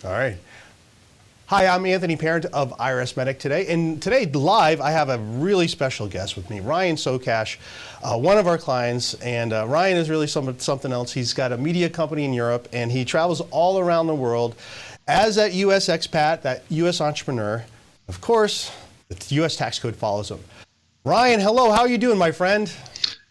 All right. Hi, I'm Anthony Parent of IRSMedic today. And today, live, I have a really special guest with me, Ryan Socash, one of our clients. And Ryan is really something else. He's got a media company in Europe, and he travels all around the world as that U.S. expat, that U.S. entrepreneur. Of course, the U.S. tax code follows him. Ryan, hello. How are you doing, my friend?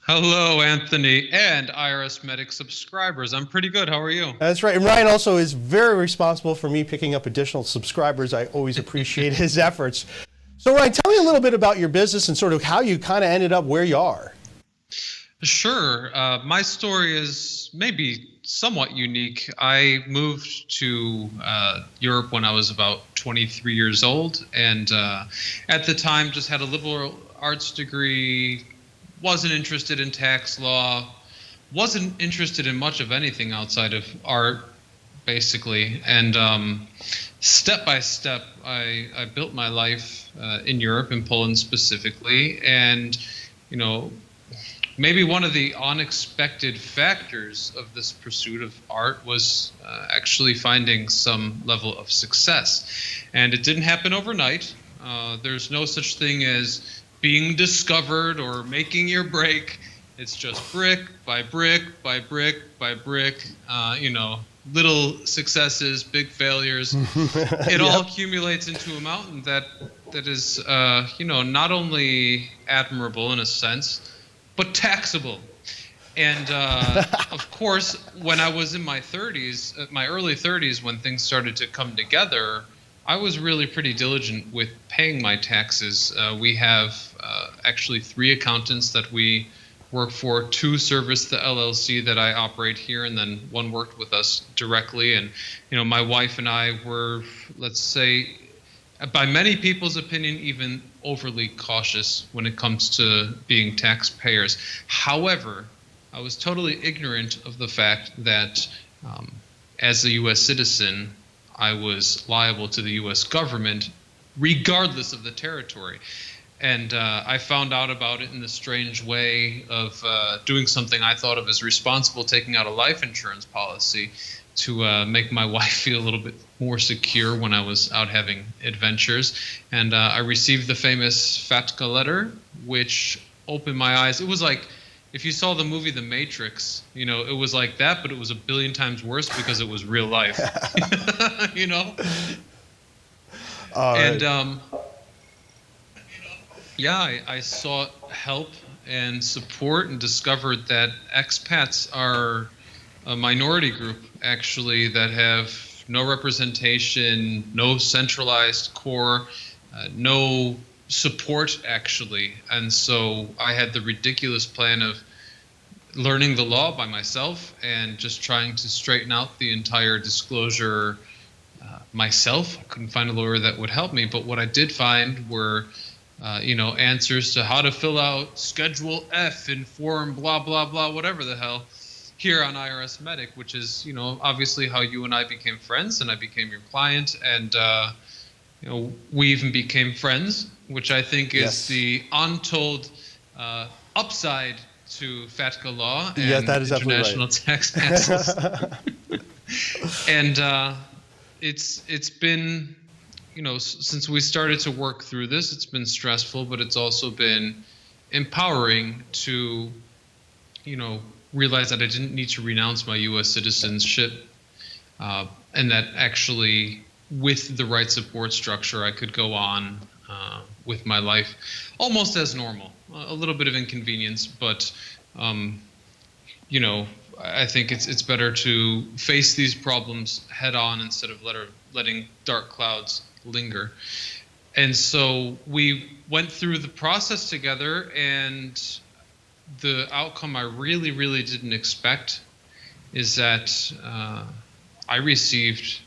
Hello, Anthony, and IRSMedic subscribers. I'm pretty good. How are you? That's right. And Ryan also is very responsible for me picking up additional subscribers. I always appreciate his efforts. So, Ryan, tell me a little bit about your business and sort of how you kind of ended up where you are. Sure. My story is maybe somewhat unique. I moved to Europe when I was about 23 years old, and at the time just had a liberal arts degree. Wasn't interested in tax law, wasn't interested in much of anything outside of art, basically. And step by step, I built my life in Europe, in Poland specifically. And, you know, maybe one of the unexpected factors of this pursuit of art was actually finding some level of success. And it didn't happen overnight. There's no such thing as being discovered or making your break. It's just brick by brick by brick by brick, little successes, big failures. It all accumulates into a mountain that is, not only admirable in a sense, but taxable. And of course, when I was in my 30s, my early 30s, when things started to come together, I was really pretty diligent with paying my taxes. We have actually 3 accountants that we work for, 2 service the LLC that I operate here, and then 1 worked with us directly. And, my wife and I were, let's say, by many people's opinion, even overly cautious when it comes to being taxpayers. However, I was totally ignorant of the fact that as a U.S. citizen, I was liable to the U.S. government regardless of the territory. And I found out about it in the strange way of doing something I thought of as responsible, taking out a life insurance policy to make my wife feel a little bit more secure when I was out having adventures. And I received the famous FATCA letter, which opened my eyes. It was like, if you saw the movie The Matrix, it was like that, but it was a billion times worse because it was real life. And I sought help and support and discovered that expats are a minority group, actually, that have no representation, no centralized core, no support, actually. And so I had the ridiculous plan of learning the law by myself and just trying to straighten out the entire disclosure myself. I couldn't find a lawyer that would help me, but what I did find were answers to how to fill out Schedule F in form blah blah blah, whatever the hell, here on IRSMedic, which is obviously how you and I became friends, and I became your client, and we even became friends, which I think is the untold upside to FATCA law and that is international tax hassles. And it's been, since we started to work through this, it's been stressful, but it's also been empowering to, realize that I didn't need to renounce my U.S. citizenship, and that actually, with the right support structure, I could go on with my life almost as normal. A little bit of inconvenience, but I think it's better to face these problems head on instead of letting dark clouds linger. And so we went through the process together, and the outcome I really, really didn't expect is that I received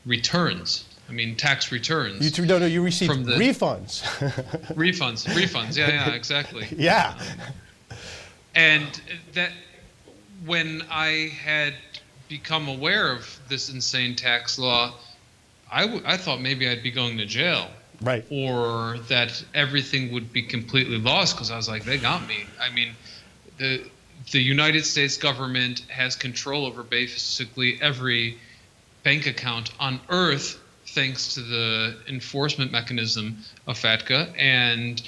returns. I mean, tax returns. You received refunds. Refunds. Yeah, exactly. Yeah. And that when I had become aware of this insane tax law, I thought maybe I'd be going to jail. Right. Or that everything would be completely lost, because I was like, they got me. I mean, the United States government has control over basically every bank account on Earth thanks to the enforcement mechanism of FATCA, and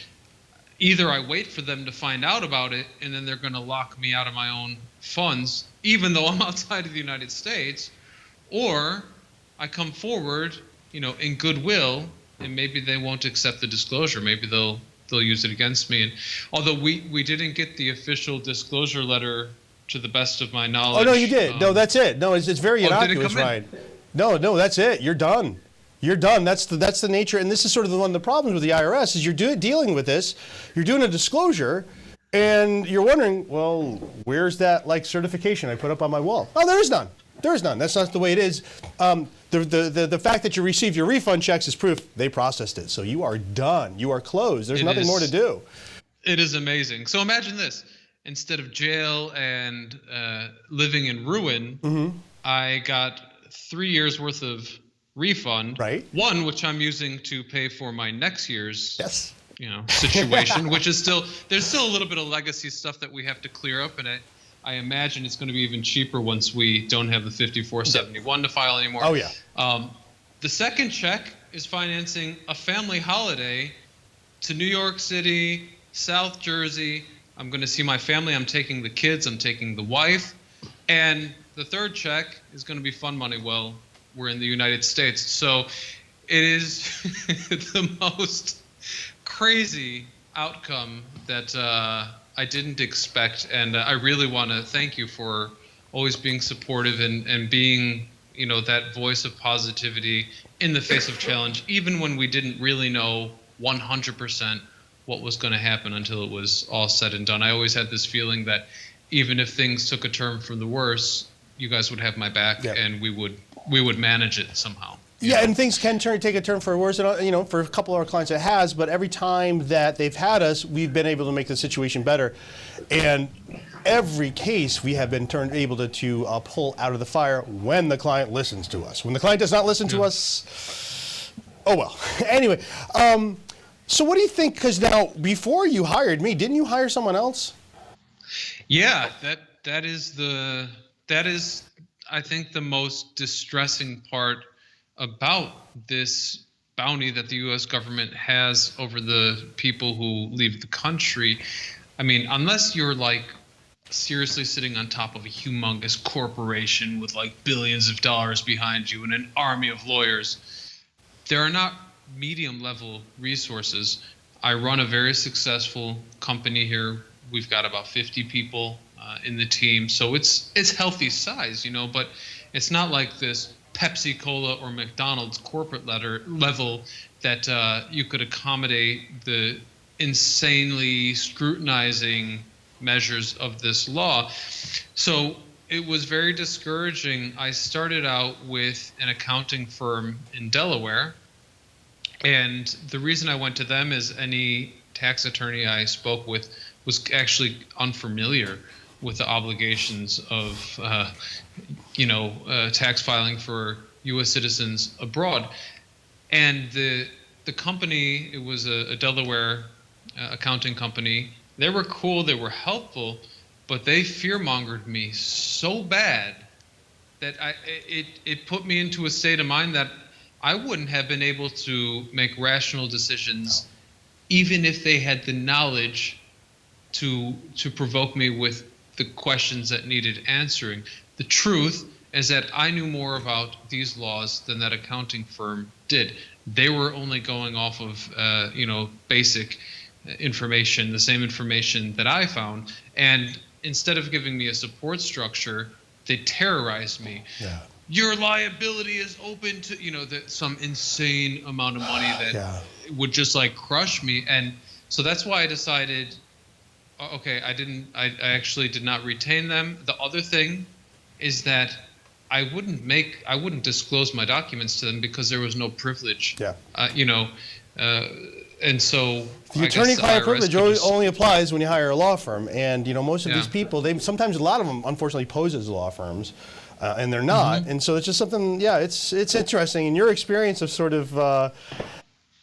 either I wait for them to find out about it and then they're going to lock me out of my own funds even though I'm outside of the United States, or I come forward, in goodwill, and maybe they won't accept the disclosure. Maybe they'll use it against me. And although we didn't get the official disclosure letter, to the best of my knowledge. Oh no, you did. No, that's it. No, it's very innocuous, Ryan. No, that's it. You're done. You're done. That's the nature. And this is sort of one of the problems with the IRS is you're dealing with this. You're doing a disclosure, and you're wondering, well, where's that certification I put up on my wall? Oh, there is none. There is none. That's not the way it is. The fact that you received your refund checks is proof they processed it. So you are done. You are closed. There's nothing more to do. It is amazing. So imagine this. Instead of jail and living in ruin, I got 3 years worth of refund. Right. One, which I'm using to pay for my next year's situation, which is there's still a little bit of legacy stuff that we have to clear up, and I imagine it's going to be even cheaper once we don't have the 5471 to file anymore. Oh yeah. The second check is financing a family holiday to New York City, South Jersey. I'm going to see my family. I'm taking the kids. I'm taking the wife. And the third check is going to be fun money. Well, we're in the United States. So it is the most crazy outcome that I didn't expect. And I really want to thank you for always being supportive and being, that voice of positivity in the face of challenge, even when we didn't really know 100% what was going to happen until it was all said and done. I always had this feeling that even if things took a turn for the worse, you guys would have my back, and we would manage it somehow. Yeah, and things can take a turn for worse. And for a couple of our clients it has, but every time that they've had us, we've been able to make the situation better. And every case we have been able to pull out of the fire when the client listens to us. When the client does not listen to us, oh well. Anyway. So what do you think? Because now, before you hired me, didn't you hire someone else? Yeah, that is I think the most distressing part about this bounty that the U.S. government has over the people who leave the country. I mean, unless you're seriously sitting on top of a humongous corporation with billions of dollars behind you and an army of lawyers, there are not medium level resources. I run a very successful company here. We've got about 50 people in the team, so it's healthy size, but it's not like this Pepsi Cola or McDonald's corporate level that you could accommodate the insanely scrutinizing measures of this law. So it was very discouraging. I started out with an accounting firm in Delaware. And the reason I went to them is any tax attorney I spoke with was actually unfamiliar with the obligations of, tax filing for U.S. citizens abroad. And the company, it was a Delaware accounting company. They were cool. They were helpful, but they fear-mongered me so bad that it put me into a state of mind that I wouldn't have been able to make rational decisions, even if they had the knowledge to provoke me with the questions that needed answering. The truth is that I knew more about these laws than that accounting firm did. They were only going off of basic information, the same information that I found, and instead of giving me a support structure, they terrorized me. Yeah. Your liability is open to some insane amount of money that would just crush me. And so that's why I decided, okay, I actually did not retain them. The other thing is that I wouldn't disclose my documents to them because there was no privilege. Yeah. And so the attorney-client privilege only applies when you hire a law firm. And most of these people, sometimes a lot of them unfortunately pose as law firms. And they're not, and so it's just something. Yeah, it's interesting. In your experience of sort of,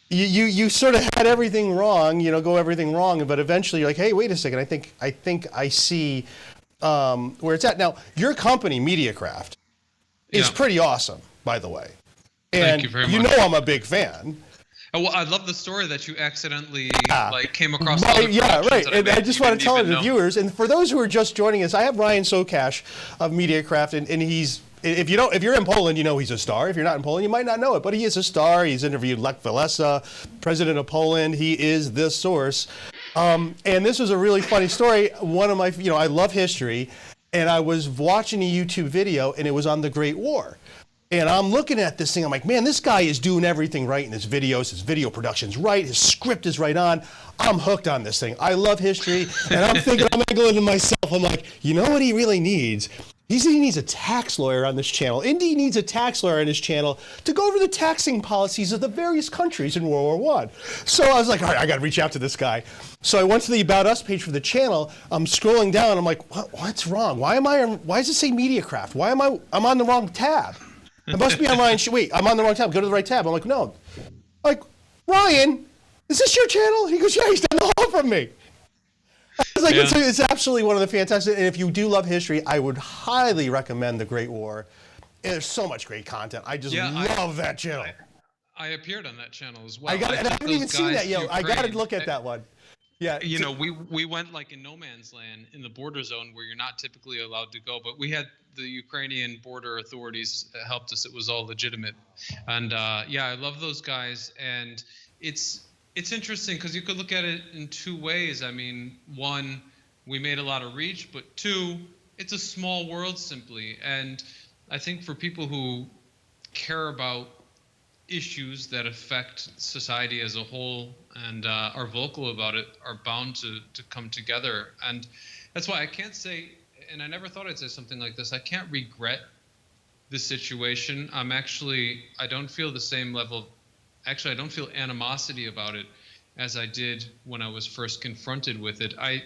you sort of had everything wrong, go everything wrong, but eventually you're like, hey, wait a second, I think I see where it's at. Now, your company, MediaCraft, is pretty awesome. by the way. Thank And you very you much. know I'm a big fan. Oh, well, I love the story that you accidentally Yeah. came across. Right, Other yeah, productions right. that And I made just you want to didn't tell even the know. viewers, and for those who are just joining us, I have Ryan Socash of MediaCraft, and he's, if you're in Poland, you know he's a star. If you're not in Poland, you might not know it, but he is a star. He's interviewed Lech Walesa, president of Poland. He is the source. And this was a really funny story. One of my, I love history, and I was watching a YouTube video, and it was on the Great War. And I'm looking at this thing, I'm like, man, this guy is doing everything right in his videos. His video production's right. His script is right on. I'm hooked on this thing. I love history. And I'm thinking, I'm going to myself, I'm like, you know what he really needs? He needs a tax lawyer on this channel. Indy needs a tax lawyer on his channel to go over the taxing policies of the various countries in World War I. So I was like, all right, I got to reach out to this guy. So I went to the About Us page for the channel. I'm scrolling down. I'm like, what's wrong? Why does it say MediaCraft? I'm on the wrong tab. I must be on Ryan. Wait, I'm on the wrong tab. Go to the right tab. I'm like, no. Like, Ryan, is this your channel? He goes, yeah, he's down the hall from me. I was like, it's absolutely one of the fantastic. And if you do love history, I would highly recommend The Great War. There's so much great content. I just love that channel. I appeared on that channel as well. I haven't even seen that yet. I got to look at that one. Yeah. We went like in no man's land in the border zone where you're not typically allowed to go, but we had the Ukrainian border authorities helped us. It was all legitimate. And I love those guys. And it's interesting because you could look at it in two ways. I mean, one, we made a lot of reach, but two, it's a small world simply. And I think for people who care about issues that affect society as a whole and are vocal about it are bound to come together. And that's why I can't say, and I never thought I'd say something like this, I can't regret the situation. I don't feel the same level, actually I don't feel animosity about it as I did when I was first confronted with it. I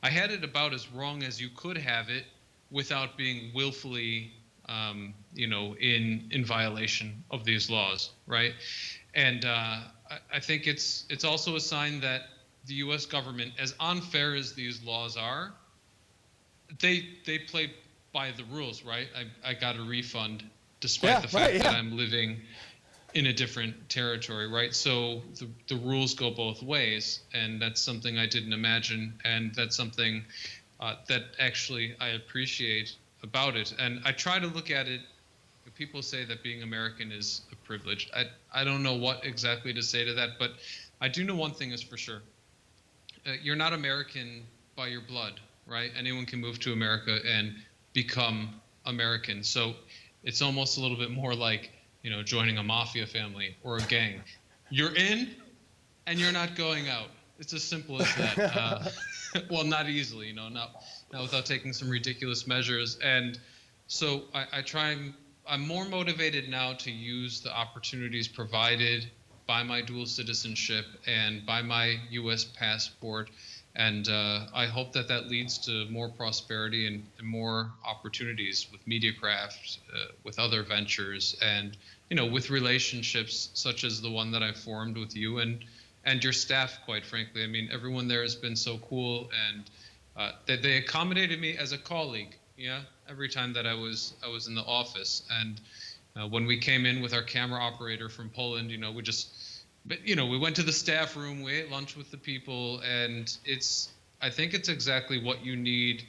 had it about as wrong as you could have it without being willfully in violation of these laws, right? And I think it's also a sign that the U.S. government, as unfair as these laws are, they play by the rules, right? I got a refund despite the fact that I'm living in a different territory, right? So the rules go both ways, and that's something I didn't imagine, and that's something that actually I appreciate about it. And I try to look at it, people say that being American is a privilege. I don't know what exactly to say to that, but I do know one thing is for sure. You're not American by your blood, right? Anyone can move to America and become American. So it's almost a little bit more like, joining a mafia family or a gang. You're in and you're not going out. It's as simple as that. Well, not easily, not without taking some ridiculous measures. And so I'm more motivated now to use the opportunities provided by my dual citizenship and by my U.S. passport. And I hope that leads to more prosperity and more opportunities with MediaCraft, with other ventures, and with relationships such as the one that I formed with you and your staff. Quite frankly, I mean, everyone there has been so cool, and they accommodated me as a colleague. Yeah, every time that I was in the office, and when we came in with our camera operator from Poland, we went to the staff room, we ate lunch with the people, and I think it's exactly what you need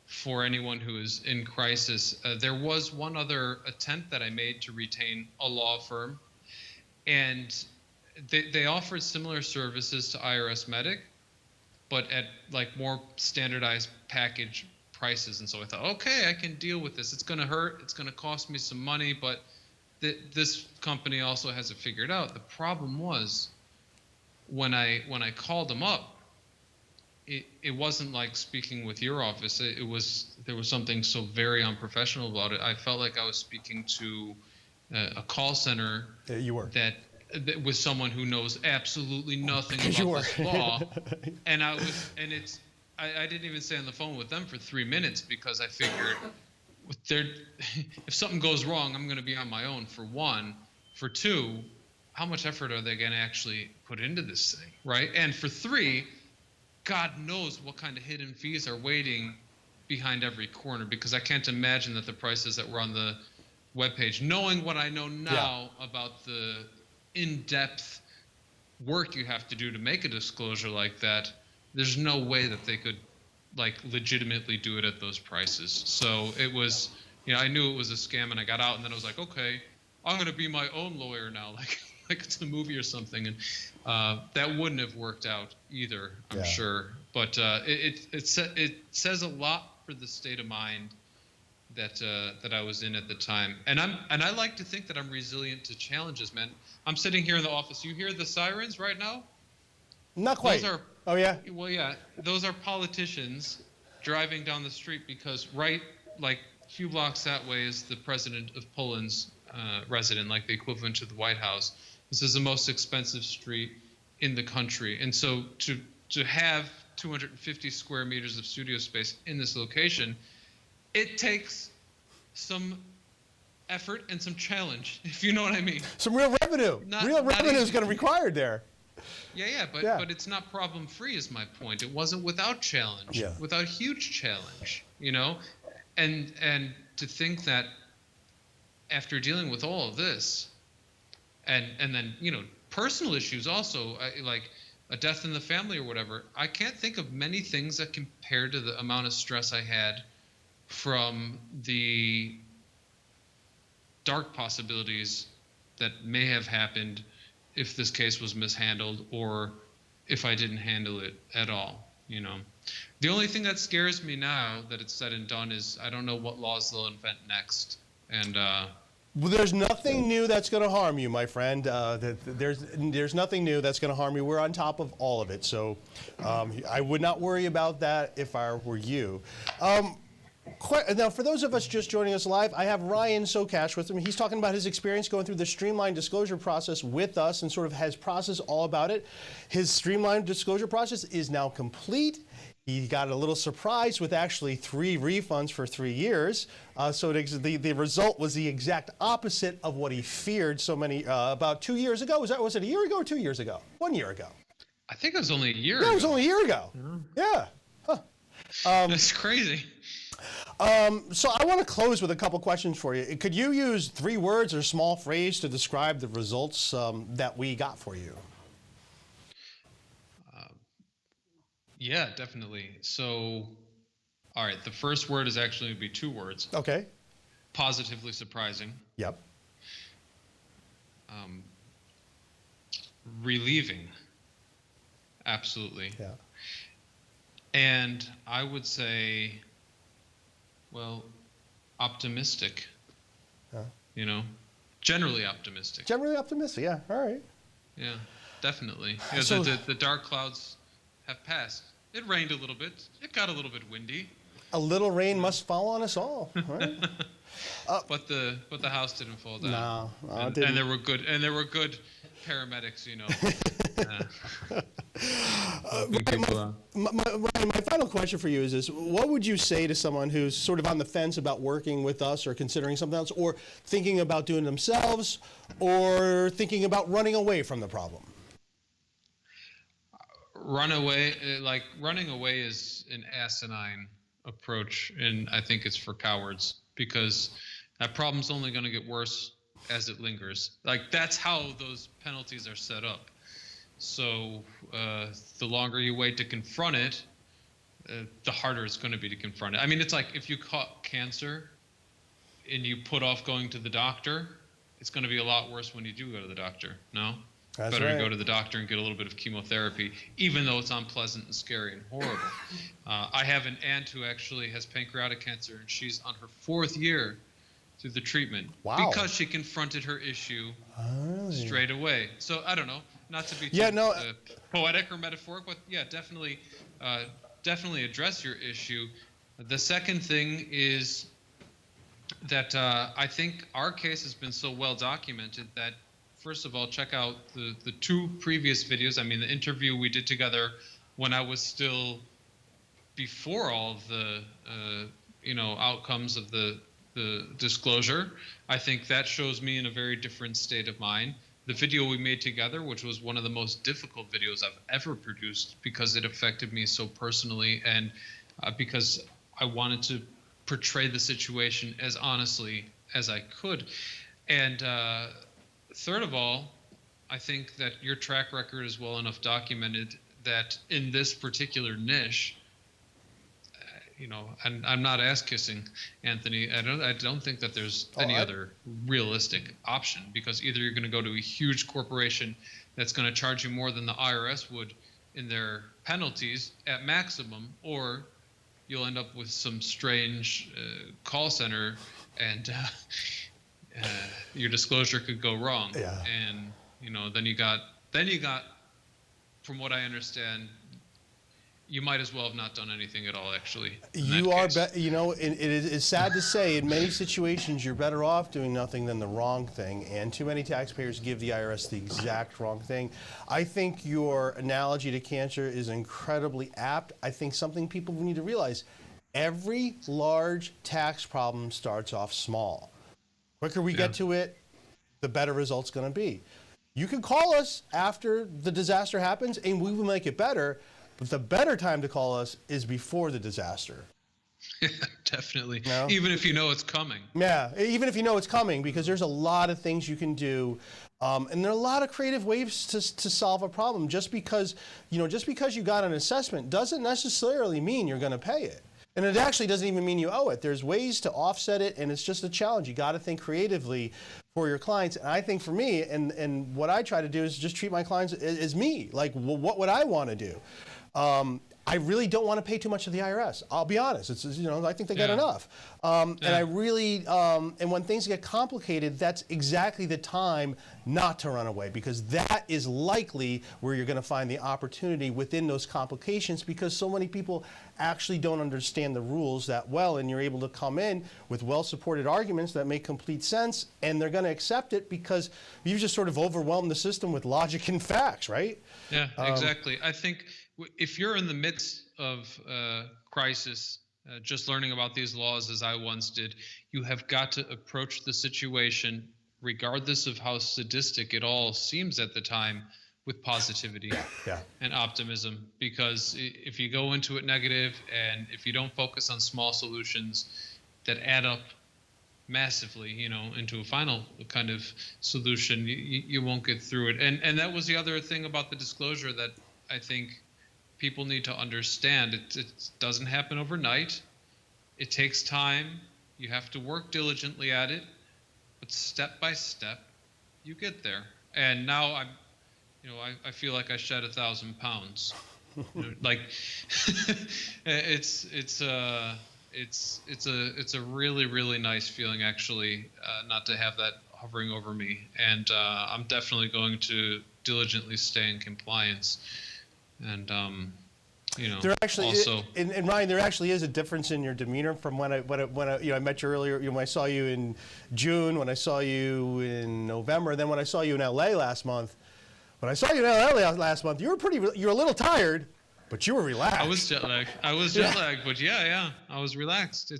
for anyone who is in crisis. There was one other attempt that I made to retain a law firm, and they offered similar services to IRSMedic, but at like more standardized package prices. And so I thought, okay, I can deal with this. It's going to hurt. It's going to cost me some money, but this company also has it figured out. The problem was when I called them up, it wasn't like speaking with your office. There was something so very unprofessional about it. I felt like I was speaking to a call center. Yeah, you were. That was someone who knows absolutely nothing about this law. And I didn't even stay on the phone with them for 3 minutes because I figured if something goes wrong, I'm going to be on my own, for one. For two, how much effort are they going to actually put into this thing, right? And for three, God knows what kind of hidden fees are waiting behind every corner, because I can't imagine that the prices that were on the webpage, knowing what I know now about the in-depth work you have to do to make a disclosure like that, there's no way that they could like legitimately do it at those prices. So it was, I knew it was a scam, and I got out, and then I was like, okay, I'm going to be my own lawyer now, like it's a movie or something. And that wouldn't have worked out either, I'm sure. But it says a lot for the state of mind that I was in at the time. And I like to think that I'm resilient to challenges, man. I'm sitting here in the office. You hear the sirens right now? Not quite. Oh, yeah? Well, yeah. Those are politicians driving down the street because a few blocks that way is the president of Poland's resident, like the equivalent to the White House. This is the most expensive street in the country. And so to have 250 square meters of studio space in this location, it takes some effort and some challenge, if you know what I mean. Some real revenue. Real revenue is going to be required there. But it's not problem free is my point. It wasn't without challenge, without huge challenge, and to think that after dealing with all of this, and then personal issues also, like a death in the family or whatever, I can't think of many things that compare to the amount of stress I had from the dark possibilities that may have happened if this case was mishandled or if I didn't handle it at all. The only thing that scares me now that it's said and done is I don't know what laws they'll invent next. And well, there's nothing new that's going to harm you, my friend. There's nothing new that's going to harm you. We're on top of all of it. So I would not worry about that if I were you. Now, for those of us just joining us live, I have Ryan Socash with him. He's talking about his experience going through the streamlined disclosure process with us and sort of has process all about it. His streamlined disclosure process is now complete. He got a little surprised with actually 3 refunds for 3 years. So the result was the exact opposite of what he feared so many, about 2 years ago. Was it a year ago or 2 years ago? 1 year ago. I think it was only a year ago. Yeah, it was only a year ago. Yeah. Huh. That's crazy. So I want to close with a couple questions for you. Could you use 3 words or a small phrase to describe the results that we got for you? Yeah, definitely. So, all right, the first word is actually going to be 2 words. Okay. Positively surprising. Yep. Relieving. Absolutely. Yeah. And I would say, well, optimistic. Generally optimistic. Generally optimistic, yeah. All right. Yeah, definitely. So, the dark clouds have passed. It rained a little bit. It got a little bit windy. A little rain must fall on us all. Right? But the house didn't fall down. No, and there were good paramedics. Ryan, my final question for you is this: what would you say to someone who's sort of on the fence about working with us, or considering something else, or thinking about doing it themselves, or thinking about running away from the problem? Running away is an asinine approach, and I think it's for cowards, because that problem's only going to get worse as it lingers. Like, that's how those penalties are set up. So the longer you wait to confront it, the harder it's going to be to confront it. I mean, it's like if you caught cancer and you put off going to the doctor, it's going to be a lot worse when you do go to the doctor. No? That's better right. to go to the doctor and get a little bit of chemotherapy, even though it's unpleasant and scary and horrible. I have an aunt who actually has pancreatic cancer, and she's on her 4th year through the treatment. Wow. Because she confronted her issue straight away. So I don't know, not to be too poetic or metaphoric, but yeah, definitely address your issue. The second thing is that I think our case has been so well documented that, first of all, check out the 2 previous videos. I mean, the interview we did together when I was still before all of the outcomes of the disclosure. I think that shows me in a very different state of mind. The video we made together, which was one of the most difficult videos I've ever produced because it affected me so personally, and because I wanted to portray the situation as honestly as I could. And third of all, I think that your track record is well enough documented that in this particular niche, and I'm not ass kissing, Anthony. I don't think that there's any other realistic option, because either you're going to go to a huge corporation that's going to charge you more than the IRS would in their penalties at maximum, or you'll end up with some strange call center, and your disclosure could go wrong. Yeah. And then you got, from what I understand, you might as well have not done anything at all, actually. You are, it is sad to say, in many situations, you're better off doing nothing than the wrong thing, and too many taxpayers give the IRS the exact wrong thing. I think your analogy to cancer is incredibly apt. I think something people need to realize, every large tax problem starts off small. The quicker we get to it, the better result's going to be. You can call us after the disaster happens, and we will make it better. But the better time to call us is before the disaster. Yeah, definitely. No? Even if you know it's coming. Yeah, even if you know it's coming, because there's a lot of things you can do. And there are a lot of creative ways to solve a problem. Just because you got an assessment doesn't necessarily mean you're going to pay it. And it actually doesn't even mean you owe it. There's ways to offset it, and it's just a challenge. You got to think creatively for your clients. And I think for me, and what I try to do is just treat my clients as me. Like, well, what would I want to do? I really don't want to pay too much to the IRS. I'll be honest. It's I think they get enough. And I really and when things get complicated, that's exactly the time not to run away, because that is likely where you're going to find the opportunity within those complications, because so many people actually don't understand the rules that well, and you're able to come in with well-supported arguments that make complete sense, and they're going to accept it because you've just sort of overwhelmed the system with logic and facts, right? Yeah, exactly. I think if you're in the midst of crisis, just learning about these laws as I once did, you have got to approach the situation, regardless of how sadistic it all seems at the time, with positivity and optimism. Because if you go into it negative, and if you don't focus on small solutions that add up massively, into a final kind of solution, you won't get through it. And that was the other thing about the disclosure that I think people need to understand. It doesn't happen overnight. It takes time. You have to work diligently at it, but step by step, you get there. And now I feel like I shed 1,000 pounds. Like it's a really, really nice feeling, actually, not to have that hovering over me. And I'm definitely going to diligently stay in compliance. And there actually also, and Ryan, there actually is a difference in your demeanor from when I met you earlier. When I saw you in June, when I saw you in November, and then when I saw you in LA last month. When I saw you in LA last month, you were a little tired, but you were relaxed. I was jet lagged. But yeah, I was relaxed.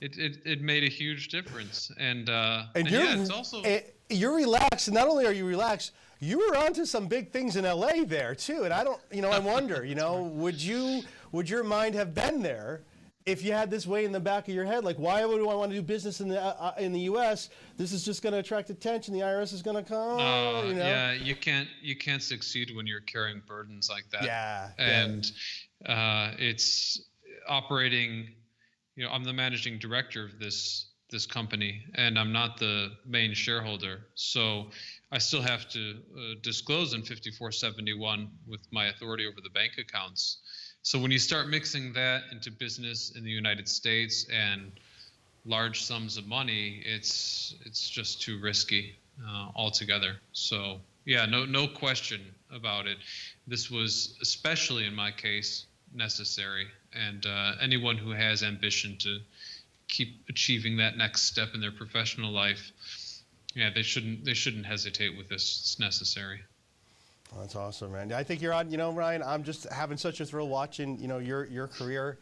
It made a huge difference, and it's also you're relaxed. And not only are you relaxed, you were onto some big things in LA there too. And I don't, I wonder, would your mind have been there if you had this way in the back of your head? Like, why would I want to do business in the U.S.? This is just going to attract attention. The IRS is going to come. Yeah, you can't succeed when you're carrying burdens like that. Yeah, and it's operating. I'm the managing director of this company, and I'm not the main shareholder. So I still have to disclose in 5471 with my authority over the bank accounts. So when you start mixing that into business in the United States and large sums of money, it's just too risky altogether. So yeah, no question about it. This was, especially in my case, necessary. And anyone who has ambition to keep achieving that next step in their professional life, they shouldn't hesitate with this. It's necessary. Well, that's awesome, man. I think you're on, Ryan, I'm just having such a thrill watching, your career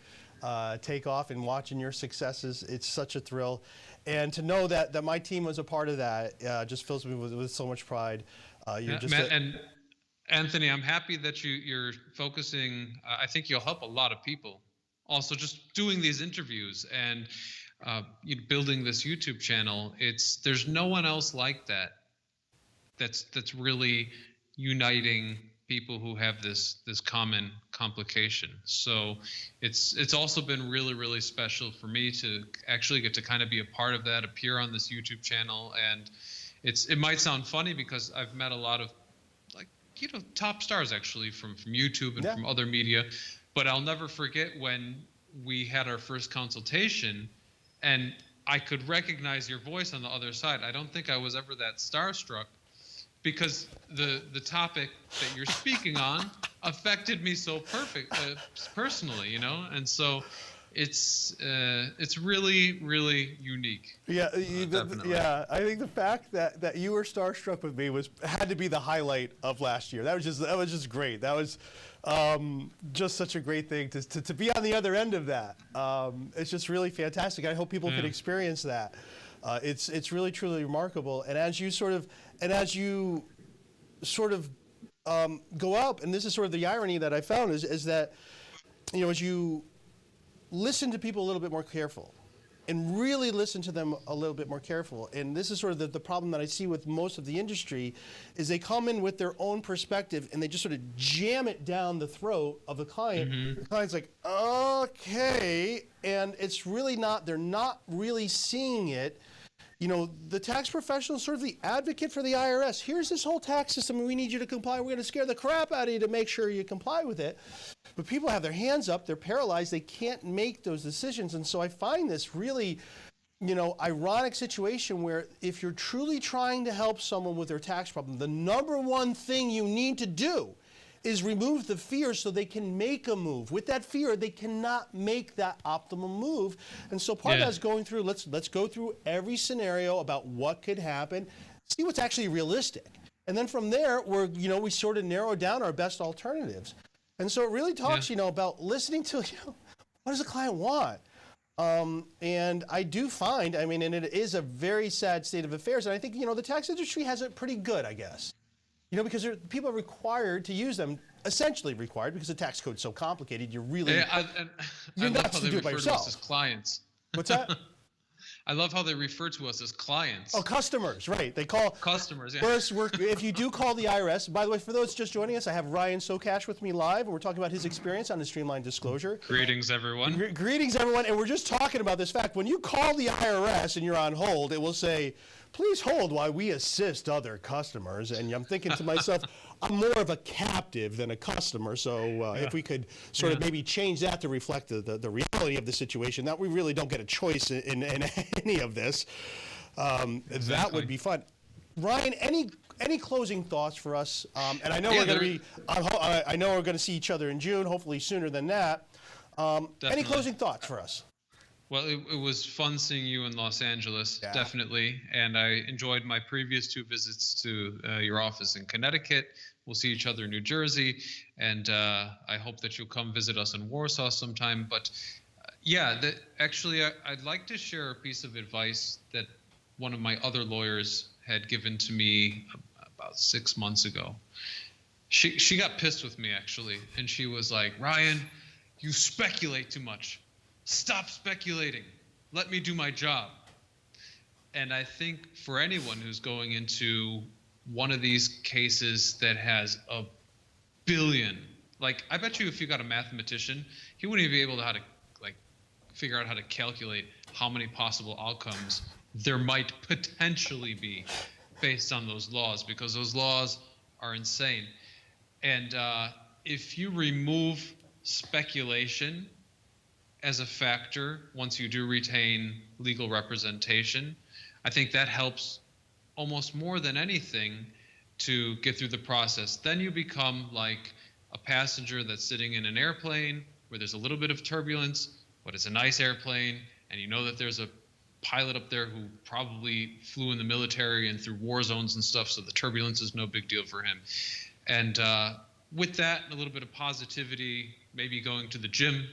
take off and watching your successes. It's such a thrill. And to know that my team was a part of that just fills me with so much pride. And Anthony, I'm happy that you're focusing. I think you'll help a lot of people. Also, just doing these interviews, and building this YouTube channel, there's no one else like that. That's really uniting people who have this common complication. So it's also been really, really special for me to actually get to kind of be a part of that, appear on this YouTube channel. And it might sound funny because I've met a lot of top stars actually from YouTube and from other media, but I'll never forget when we had our first consultation and I could recognize your voice on the other side. I don't think I was ever that starstruck, because the topic that you're speaking on affected me so personally, and so it's really, really unique. Yeah, yeah. I think the fact that you were starstruck with me had to be the highlight of last year. That was just great. That was just such a great thing to be on the other end of that. It's just really fantastic. I hope people can experience that. It's really, truly remarkable. And as you sort of go up, and this is sort of the irony that I found is that, as you listen to people a little bit more careful and really listen to them a little bit more careful. And this is sort of the problem that I see with most of the industry is they come in with their own perspective and they just sort of jam it down the throat of the client. Mm-hmm. The client's like, okay. And it's really not, they're not really seeing it. The tax professional is sort of the advocate for the IRS. Here's this whole tax system and we need you to comply. We're going to scare the crap out of you to make sure you comply with it. But people have their hands up, they're paralyzed, they can't make those decisions. And so I find this really, ironic situation where if you're truly trying to help someone with their tax problem, the number one thing you need to do is remove the fear so they can make a move. With that fear, they cannot make that optimum move. And so part of that is going through, let's go through every scenario about what could happen, see what's actually realistic. And then from there, we sort of narrow down our best alternatives. And so it really talks, about listening to, what does the client want? And I do find, and it is a very sad state of affairs. And I think, the tax industry has it pretty good, I guess. Because people are required to use them, essentially required, because the tax code's so complicated. You're really you're nuts to do it by yourself. As clients. What's that? I love how they refer to us as clients. Oh, customers, right? They call customers. Yeah. First, if you do call the IRS. By the way, for those just joining us, I have Ryan Socash with me live, and we're talking about his experience on the streamlined disclosure. Greetings, everyone. Greetings, everyone. And we're just talking about this fact: when you call the IRS and you're on hold, it will say, "Please hold while we assist other customers." And I'm thinking to myself, I'm more of a captive than a customer. So if we could sort of maybe change that to reflect the reality of the situation, that we really don't get a choice in any of this, that would be fun. Ryan, any closing thoughts for us? And I know I know we're going to see each other in June, hopefully sooner than that. Any closing thoughts for us? Well, it was fun seeing you in Los Angeles, definitely. And I enjoyed my previous 2 visits to your office in Connecticut. We'll see each other in New Jersey. And I hope that you'll come visit us in Warsaw sometime. But actually, I'd like to share a piece of advice that one of my other lawyers had given to me about 6 months ago. She got pissed with me, actually. And she was like, "Ryan, you speculate too much. Stop speculating. Let me do my job." And I think for anyone who's going into one of these cases that has a billion, I bet you if you got a mathematician, he wouldn't even be able to figure out how to calculate how many possible outcomes there might potentially be based on those laws, because those laws are insane. And if you remove speculation as a factor, once you do retain legal representation, I think that helps almost more than anything to get through the process. Then you become like a passenger that's sitting in an airplane where there's a little bit of turbulence, but it's a nice airplane, and you know that there's a pilot up there who probably flew in the military and through war zones and stuff, so the turbulence is no big deal for him. And with that and a little bit of positivity, maybe going to the gym,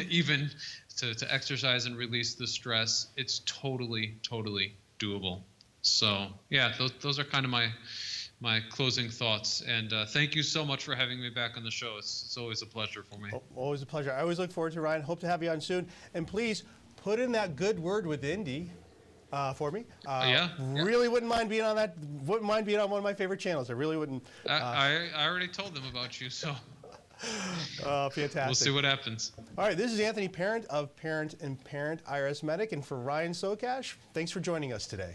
even to exercise and release the stress, it's totally, totally doable. So yeah, those are kind of my closing thoughts. And thank you so much for having me back on the show. It's always a pleasure for me. Always a pleasure. I always look forward to Ryan. Hope to have you on soon. And please put in that good word with Indy for me. Yeah. Really wouldn't mind being on that. Wouldn't mind being on one of my favorite channels. I really wouldn't. I already told them about you, so Fantastic. we'll see what happens. All right, this is Anthony Parent of Parent IRSMedic, and for Ryan Socash, thanks for joining us today.